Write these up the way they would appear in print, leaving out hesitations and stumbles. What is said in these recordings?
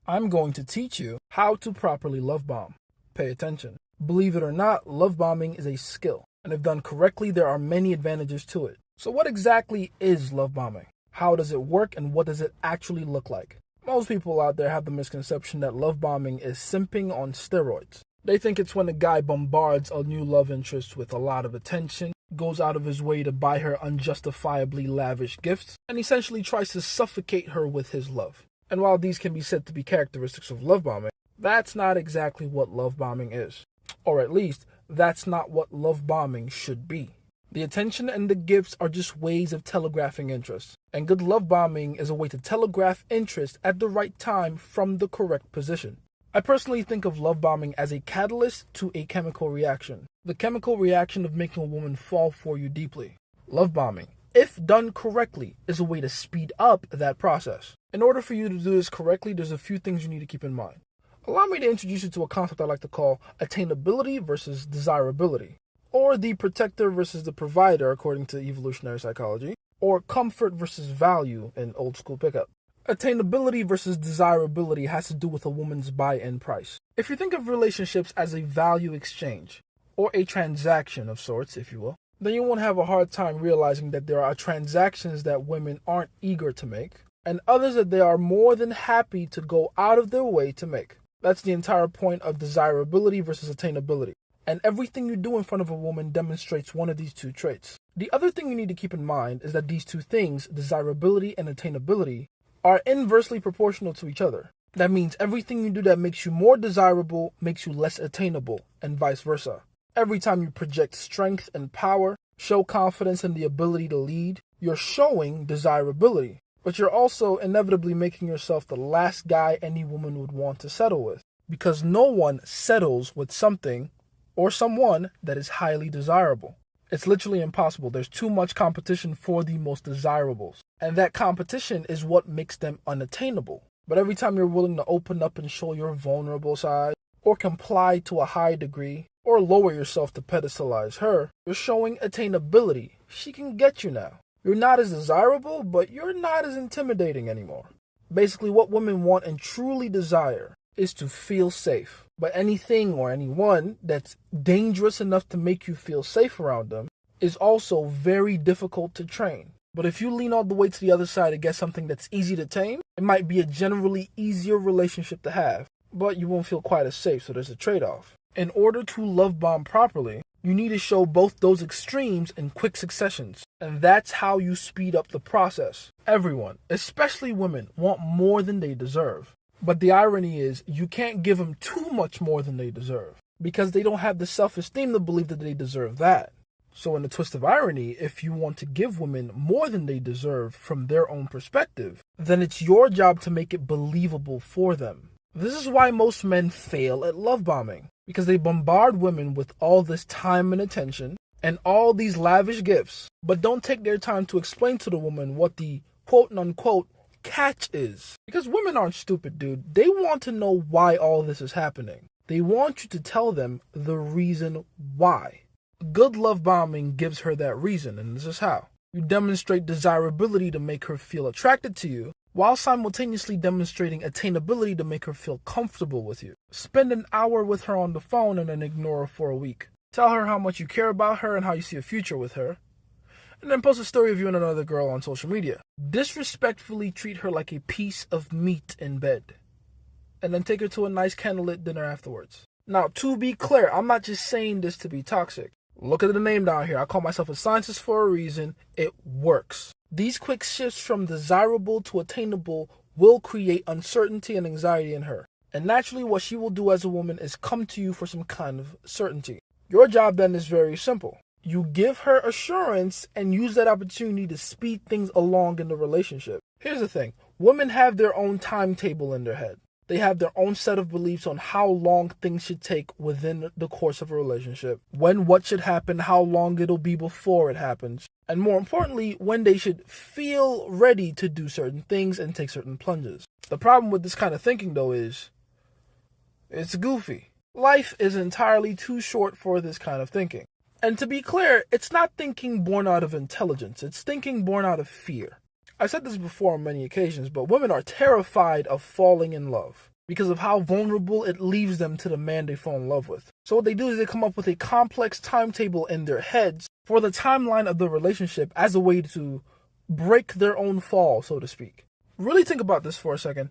I'm going to teach you how to properly love bomb. Pay attention. Believe it or not, love bombing is a skill, and if done correctly, there are many advantages to it. So what exactly is love bombing? How does it work, and what does it actually look like? Most people out there have the misconception that love bombing is simping on steroids. They think it's when a guy bombards a new love interest with a lot of attention, goes out of his way to buy her unjustifiably lavish gifts, and essentially tries to suffocate her with his love. And while these can be said to be characteristics of love bombing, that's not exactly what love bombing is. Or at least, that's not what love bombing should be. The attention and the gifts are just ways of telegraphing interest. And good love bombing is a way to telegraph interest at the right time from the correct position. I personally think of love bombing as a catalyst to a chemical reaction. The chemical reaction of making a woman fall for you deeply. Love bombing, if done correctly, is a way to speed up that process. In order for you to do this correctly, there's a few things you need to keep in mind. Allow me to introduce you to a concept I like to call attainability versus desirability, or the protector versus the provider according to evolutionary psychology, or comfort versus value in old school pickup. Attainability versus desirability has to do with a woman's buy-in price. If you think of relationships as a value exchange, or a transaction of sorts, if you will, then you won't have a hard time realizing that there are transactions that women aren't eager to make, and others that they are more than happy to go out of their way to make. That's the entire point of desirability versus attainability. And everything you do in front of a woman demonstrates one of these two traits. The other thing you need to keep in mind is that these two things, desirability and attainability, are inversely proportional to each other. That means everything you do that makes you more desirable makes you less attainable, and vice versa. Every time you project strength and power, show confidence and the ability to lead, you're showing desirability. But you're also inevitably making yourself the last guy any woman would want to settle with. Because no one settles with something or someone that is highly desirable. It's literally impossible. There's too much competition for the most desirables. And that competition is what makes them unattainable. But every time you're willing to open up and show your vulnerable side, or comply to a high degree, or lower yourself to pedestalize her, you're showing attainability. She can get you now. You're not as desirable, but you're not as intimidating anymore. Basically, what women want and truly desire is to feel safe. But anything or anyone that's dangerous enough to make you feel safe around them is also very difficult to train. But if you lean all the way to the other side and get something that's easy to tame, it might be a generally easier relationship to have, but you won't feel quite as safe, so there's a trade-off. In order to love bomb properly, you need to show both those extremes in quick successions, and that's how you speed up the process. Everyone, especially women, want more than they deserve. But the irony is, you can't give them too much more than they deserve, because they don't have the self-esteem to believe that they deserve that. So in a twist of irony, if you want to give women more than they deserve from their own perspective, then it's your job to make it believable for them. This is why most men fail at love bombing, because they bombard women with all this time and attention and all these lavish gifts, but don't take their time to explain to the woman what the quote-unquote catch is. Because women aren't stupid, dude. They want to know why all this is happening. They want you to tell them the reason why. Good love bombing gives her that reason, and this is how. You demonstrate desirability to make her feel attracted to you, while simultaneously demonstrating attainability to make her feel comfortable with you. Spend an hour with her on the phone and then ignore her for a week. Tell her how much you care about her and how you see a future with her. And then post a story of you and another girl on social media. Disrespectfully treat her like a piece of meat in bed. And then take her to a nice candlelit dinner afterwards. Now, to be clear, I'm not just saying this to be toxic. Look at the name down here. I call myself a scientist for a reason. It works. These quick shifts from desirable to attainable will create uncertainty and anxiety in her. And naturally, what she will do as a woman is come to you for some kind of certainty. Your job then is very simple. You give her assurance and use that opportunity to speed things along in the relationship. Here's the thing. Women have their own timetable in their head. They have their own set of beliefs on how long things should take within the course of a relationship, when what should happen, how long it'll be before it happens, and more importantly, when they should feel ready to do certain things and take certain plunges. The problem with this kind of thinking, though, is it's goofy. Life is entirely too short for this kind of thinking. And to be clear, it's not thinking born out of intelligence. It's thinking born out of fear. I've said this before on many occasions, but women are terrified of falling in love because of how vulnerable it leaves them to the man they fall in love with. So what they do is they come up with a complex timetable in their heads for the timeline of the relationship as a way to break their own fall, so to speak. Really think about this for a second.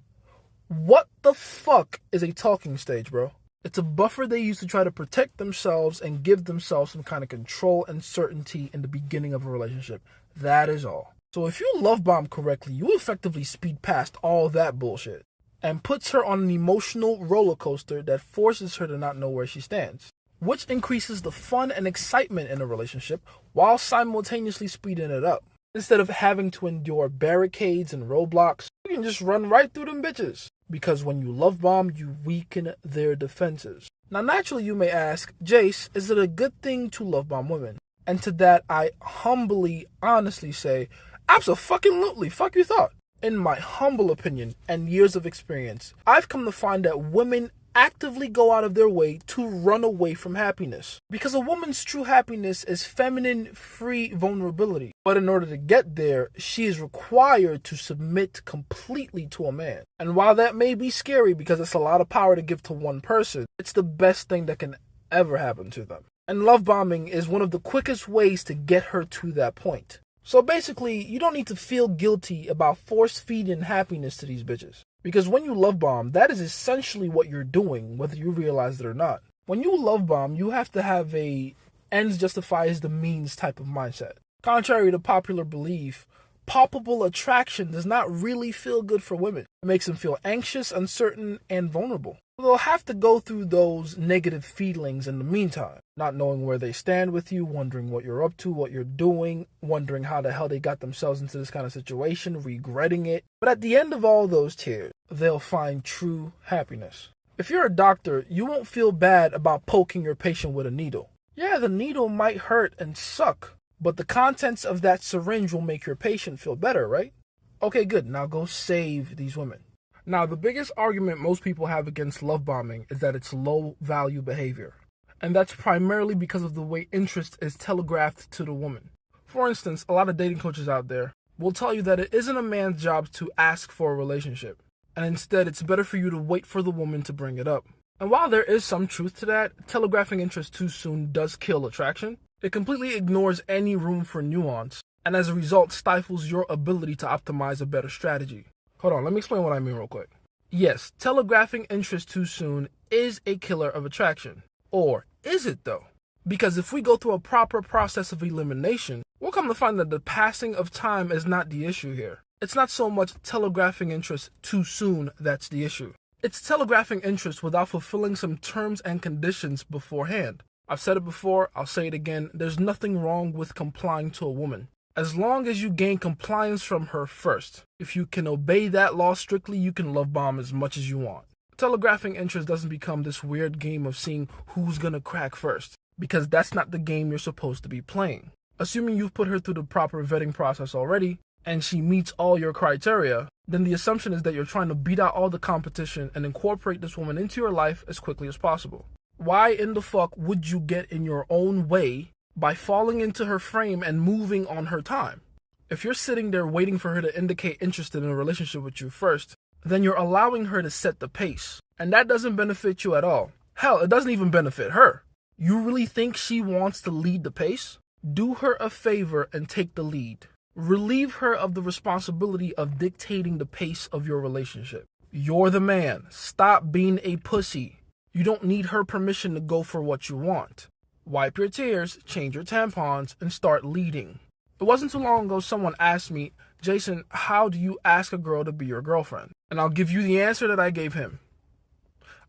What the fuck is a talking stage, bro? It's a buffer they use to try to protect themselves and give themselves some kind of control and certainty in the beginning of a relationship. That is all. So if you love bomb correctly, you effectively speed past all that bullshit and puts her on an emotional roller coaster that forces her to not know where she stands, which increases the fun and excitement in a relationship while simultaneously speeding it up. Instead of having to endure barricades and roadblocks, you can just run right through them bitches. Because when you love bomb, you weaken their defenses. Now naturally you may ask, Jace, is it a good thing to love bomb women? And to that I humbly, honestly say, abso-fucking-lutely, fuck you thought. In my humble opinion and years of experience, I've come to find that women actively go out of their way to run away from happiness. Because a woman's true happiness is feminine, free vulnerability. But in order to get there, she is required to submit completely to a man. And while that may be scary because it's a lot of power to give to one person, it's the best thing that can ever happen to them. And love bombing is one of the quickest ways to get her to that point. So basically, you don't need to feel guilty about force-feeding happiness to these bitches. Because when you love bomb, that is essentially what you're doing, whether you realize it or not. When you love bomb, you have to have a ends justifies the means type of mindset. Contrary to popular belief, palpable attraction does not really feel good for women. It makes them feel anxious, uncertain, and vulnerable. They'll have to go through those negative feelings in the meantime, not knowing where they stand with you, wondering what you're up to, what you're doing, wondering how the hell they got themselves into this kind of situation, regretting it. But at the end of all those tears, they'll find true happiness. If you're a doctor, you won't feel bad about poking your patient with a needle. Yeah, the needle might hurt and suck, but the contents of that syringe will make your patient feel better, right? Okay, good. Now go save these women. Now, the biggest argument most people have against love bombing is that it's low-value behavior. And that's primarily because of the way interest is telegraphed to the woman. For instance, a lot of dating coaches out there will tell you that it isn't a man's job to ask for a relationship. And instead, it's better for you to wait for the woman to bring it up. And while there is some truth to that, telegraphing interest too soon does kill attraction. It completely ignores any room for nuance, and as a result stifles your ability to optimize a better strategy. Hold on, let me explain what I mean real quick. Yes, telegraphing interest too soon is a killer of attraction. Or is it though? Because if we go through a proper process of elimination, we'll come to find that the passing of time is not the issue here. It's not so much telegraphing interest too soon that's the issue. It's telegraphing interest without fulfilling some terms and conditions beforehand. I've said it before, I'll say it again, there's nothing wrong with complying to a woman. As long as you gain compliance from her first. If you can obey that law strictly, you can love bomb as much as you want. Telegraphing interest doesn't become this weird game of seeing who's gonna crack first, because that's not the game you're supposed to be playing. Assuming you've put her through the proper vetting process already, and she meets all your criteria, then the assumption is that you're trying to beat out all the competition and incorporate this woman into your life as quickly as possible. Why in the fuck would you get in your own way by falling into her frame and moving on her time? If you're sitting there waiting for her to indicate interest in a relationship with you first, then you're allowing her to set the pace. And that doesn't benefit you at all. Hell, it doesn't even benefit her. You really think she wants to lead the pace? Do her a favor and take the lead. Relieve her of the responsibility of dictating the pace of your relationship. You're the man. Stop being a pussy. You don't need her permission to go for what you want. Wipe your tears, change your tampons, and start leading. It wasn't too long ago someone asked me, Jason, how do you ask a girl to be your girlfriend? And I'll give you the answer that I gave him.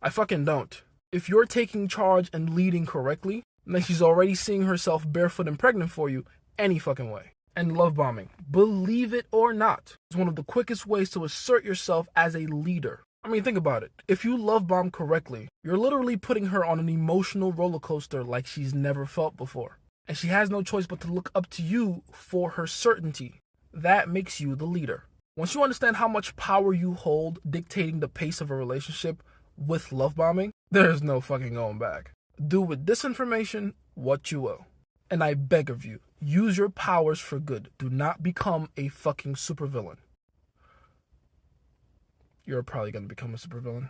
I fucking don't. If you're taking charge and leading correctly, then she's already seeing herself barefoot and pregnant for you any fucking way. And love bombing, believe it or not, is one of the quickest ways to assert yourself as a leader. I mean, think about it. If you love bomb correctly, you're literally putting her on an emotional roller coaster like she's never felt before. And she has no choice but to look up to you for her certainty. That makes you the leader. Once you understand how much power you hold dictating the pace of a relationship with love bombing, there's no fucking going back. Do with this information what you will. And I beg of you, use your powers for good. Do not become a fucking supervillain. You're probably going to become a supervillain.